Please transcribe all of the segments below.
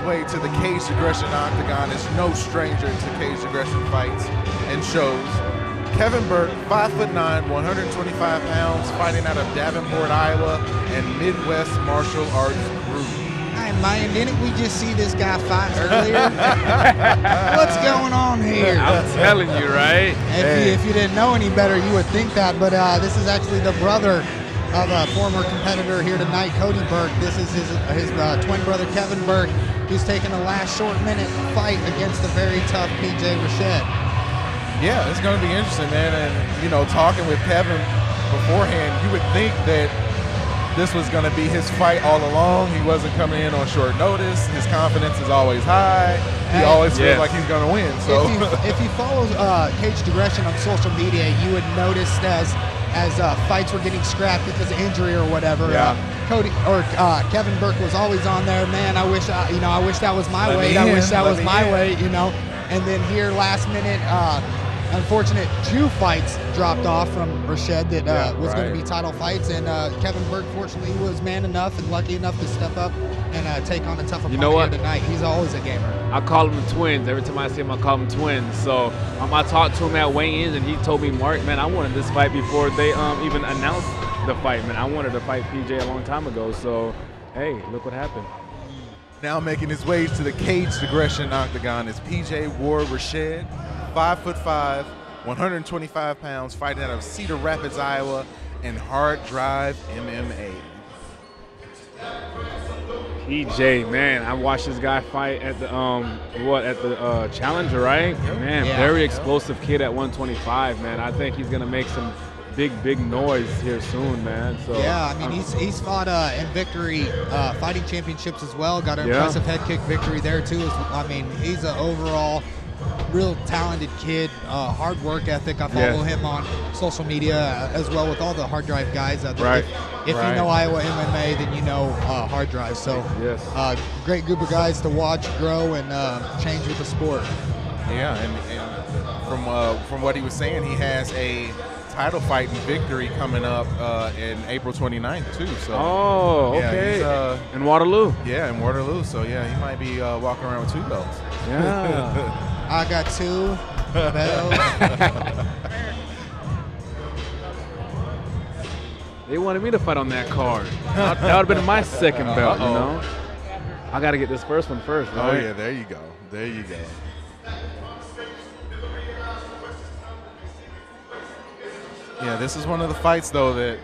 way to the Caged Aggression Octagon is no stranger to Caged Aggression fights and shows. Kevin Burke, 5'9", 125 pounds, fighting out of Davenport, Iowa, and Midwest Martial Arts Group. Hey, man, didn't we just see this guy fight earlier? What's going on here? I'm telling you, right? If you didn't know any better, you would think that, but this is actually the brother of a former competitor here tonight, Cody Burke. This is his twin brother, Kevin Burke, who's taking a last short-minute fight against the very tough PJ Rashed. Yeah, it's going to be interesting, man. And, you know, talking with Kevin beforehand, you would think that this was going to be his fight all along. He wasn't coming in on short notice. His confidence is always high. He always feels like he's going to win. So if you follow Caged Aggression on social media, you would notice as fights were getting scrapped because of injury or whatever, Kevin Burke was always on there. Man, I wish that was my weight. I wish that was my weight. You know. And then here, last minute, unfortunate 2 fights dropped off from Rashed that was going to be title fights, and Kevin Burke, fortunately, was man enough and lucky enough to step up and take on a tough opponent here tonight. He's always a gamer. I call them the twins. Every time I see him, I call them twins. So I talked to him at weigh-ins, and he told me, Mark, man, I wanted this fight before they even announced the fight, man. I wanted to fight PJ a long time ago. So, hey, look what happened. Now making his way to the Caged Aggression Octagon is PJ Ward Rashed, 5'5", 125 pounds, fighting out of Cedar Rapids, Iowa, and Hard Drive MMA. PJ, man, I watched this guy fight at the Challenger, right? Man, very explosive kid at 125, man. I think he's gonna make some big noise here soon, man. So yeah, I mean he's fought in victory fighting championships as well. Got an impressive head kick victory there too. I mean he's an overall real talented kid, hard work ethic. I follow him on social media as well with all the Hard Drive guys out there. If you know Iowa MMA, then you know Hard Drive. So great group of guys to watch grow and change with the sport. Yeah, and from what he was saying, he has a title fight and victory coming up in April 29th too. So in Waterloo. Yeah, in Waterloo. So yeah, he might be walking around with 2 belts. Yeah. I got 2 belts. They wanted me to fight on that card. That would have been my second belt, you know. I got to get this first one first, right? Oh yeah, there you go. There you go. Yeah, this is one of the fights, though, that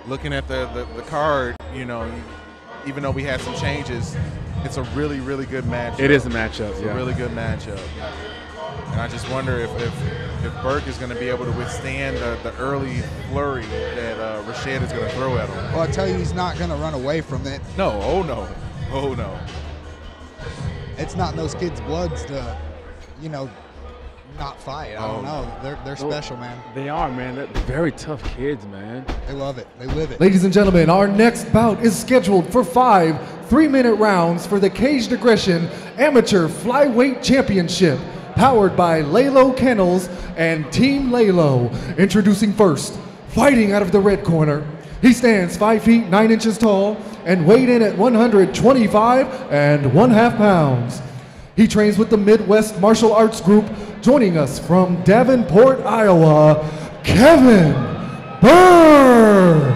looking at the card, you know, even though we had some changes, it's a really, really good matchup. It is a matchup, It's a really good matchup. And I just wonder if Burke is going to be able to withstand the early flurry that Rashed is going to throw at him. Well, I tell you, he's not going to run away from it. No, oh no. Oh no. It's not in those kids' bloods to, you know, not fight. I don't know. They're special, man. They are, man. They're very tough kids, man. They love it. They live it. Ladies and gentlemen, our next bout is scheduled for 5 3-minute rounds for the Caged Aggression Amateur Flyweight Championship, powered by Lalo Kennels and Team Lalo. Introducing first, fighting out of the red corner. He stands 5 feet 9 inches tall and weighed in at 125 1/2 pounds. He trains with the Midwest Martial Arts Group. Joining us from Davenport, Iowa, Kevin Burke.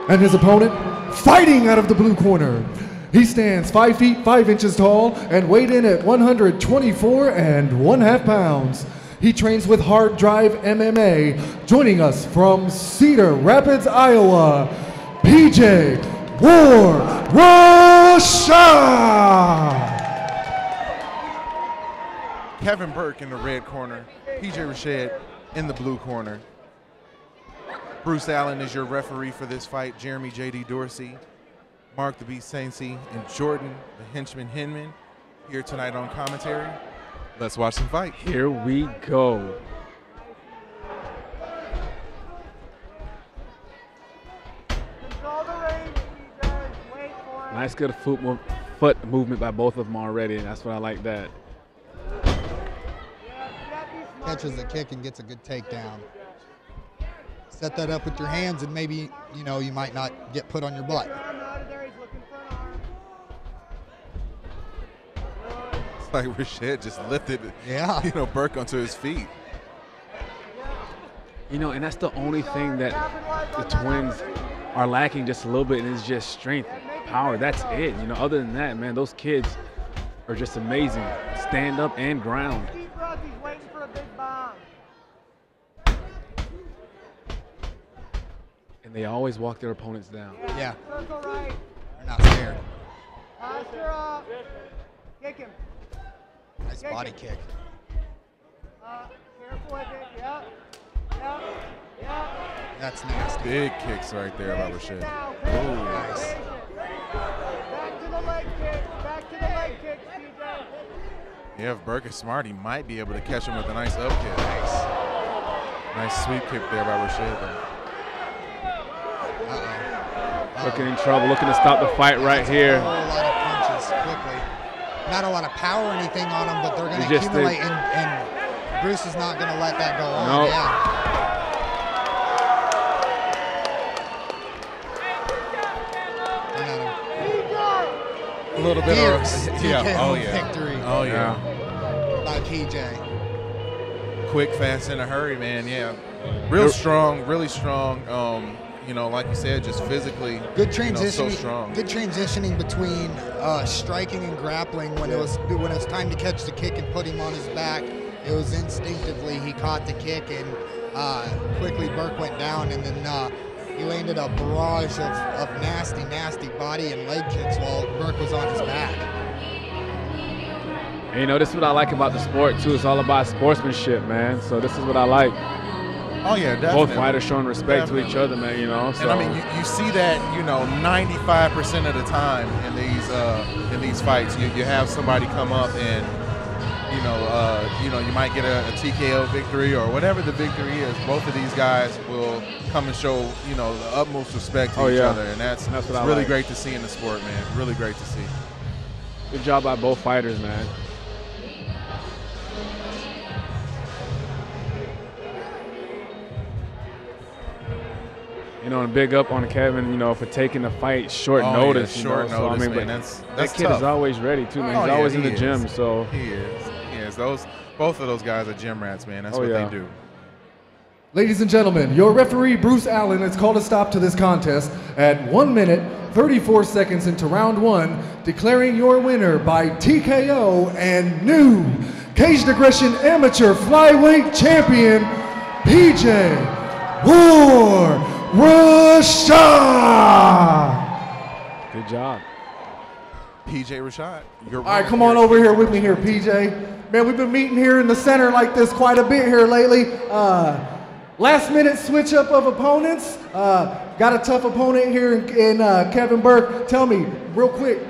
And his opponent, fighting out of the blue corner. He stands 5 feet 5 inches tall and weighed in at 124 1/2 pounds. He trains with Hard Drive MMA. Joining us from Cedar Rapids, Iowa, PJ Ward Rashed. Kevin Burke in the red corner, PJ Rashed in the blue corner. Bruce Allen is your referee for this fight. Jeremy J.D. Dorsey, Mark the Beast Saintsy, and Jordan the Henchman Hinman here tonight on commentary. Let's watch some fight. Here we go. Nice good foot movement by both of them already, and that's what I like that. Catches the kick and gets a good takedown. Set that up with your hands and maybe, you know, you might not get put on your butt. looked like Rashed just lifted, Burke onto his feet. You know, and that's the only thing that the Twins are lacking just a little bit, and it's just strength, power. That's it. You know, other than that, man, those kids are just amazing. Stand up and ground. And they always walk their opponents down. Yeah. They're not scared. Kick him. Nice body kick. Careful with it. Yep. That's nasty. Big kicks right there by Rashed. Oh, nice. Back to the leg kick. PJ. Yeah, if Burke is smart, he might be able to catch him with a nice up kick. Nice sweep kick there by Rashed. Looking in trouble, looking to stop the fight right here. A whole lot of punches quickly. Not a lot of power or anything on them, but they're going to accumulate, and Bruce is not going to let that go on. Nope. Yeah. A little bit of victory. Oh yeah. By PJ. Quick, fast, in a hurry, man. Yeah. Real strong, really strong. You know, like you said, just physically good transitioning. So strong. Good transitioning between striking and grappling when it was time to catch the kick and put him on his back. It was instinctively he caught the kick, and quickly Burke went down, and then he landed a barrage of nasty body and leg kicks while Burke was on his back. And, you know, this is what I like about the sport too. It's all about sportsmanship, man. So this is what I like. Oh yeah, definitely. Both fighters showing respect to each other, man. You know. So. And I mean, you see that 95% of the time in these fights, you have somebody come up and you might get a TKO victory or whatever the victory is. Both of these guys will come and show the utmost respect to each other, and that's really great to see in the sport, man. Really great to see. Good job by both fighters, man. You know, and big up on Kevin, for taking the fight short notice. Yeah, short notice, so, I mean, man. That's that kid tough. is always ready too, man. He's always in the gym, so he is. Both of those guys are gym rats, man. That's what they do. Ladies and gentlemen, your referee Bruce Allen has called a stop to this contest at 1 minute 34 seconds into round 1, declaring your winner by TKO and new Caged Aggression Amateur Flyweight Champion, PJ Rashed. Good job. PJ Rashed. All right, come on over here with me here, PJ. Man, we've been meeting here in the center like this quite a bit here lately. Last minute switch up of opponents. Got a tough opponent here in Kevin Burke. Tell me real quick,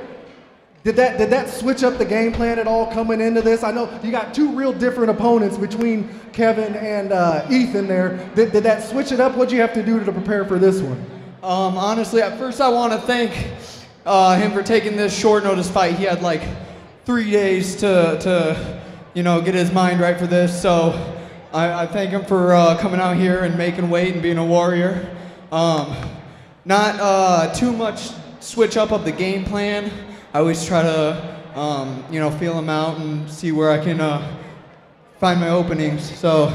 did that switch up the game plan at all coming into this? I know you got two real different opponents between Kevin and Ethan there. Did that switch it up? What'd you have to do to prepare for this one? Honestly, at first I want to thank him for taking this short notice fight. He had like 3 days to get his mind right for this. So I thank him for coming out here and making weight and being a warrior. Not too much switch up of the game plan. I always try to, feel him out and see where I can find my openings. So,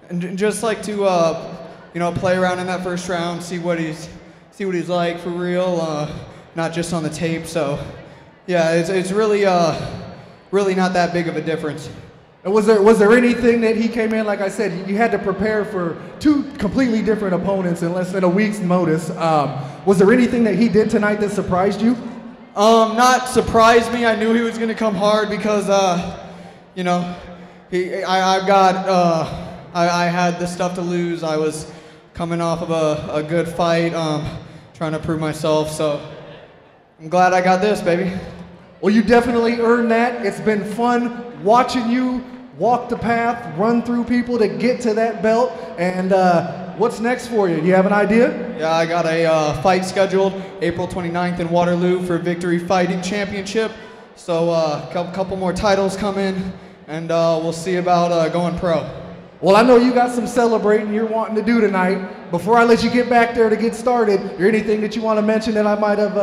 and just like to, play around in that first round, see what he's like for real, not just on the tape. So, yeah, it's really not that big of a difference. And was there anything that he came in, like I said, you had to prepare for two completely different opponents in less than a week's notice. Was there anything that he did tonight that surprised you? Not surprised me. I knew he was going to come hard because, I had the stuff to lose. I was coming off of a good fight, trying to prove myself. So I'm glad I got this, baby. Well, you definitely earned that. It's been fun watching you walk the path, run through people to get to that belt. And what's next for you? Do you have an idea? Yeah, I got a fight scheduled April 29th in Waterloo for Victory Fighting Championship. So a couple more titles coming, and we'll see about going pro. Well, I know you got some celebrating you're wanting to do tonight. Before I let you get back there to get started, is there anything that you want to mention that I might have...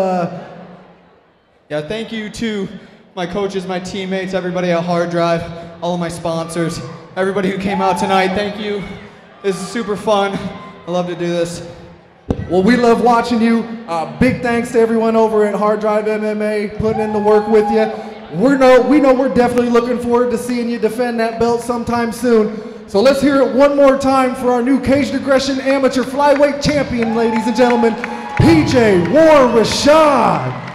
Yeah, thank you to my coaches, my teammates, everybody at Hard Drive, all of my sponsors, everybody who came out tonight. Thank you. This is super fun. I love to do this. Well, we love watching you. Big thanks to everyone over at Hard Drive MMA putting in the work with you. We know we're definitely looking forward to seeing you defend that belt sometime soon. So let's hear it one more time for our new Caged Aggression Amateur Flyweight Champion, ladies and gentlemen, PJ Rashed.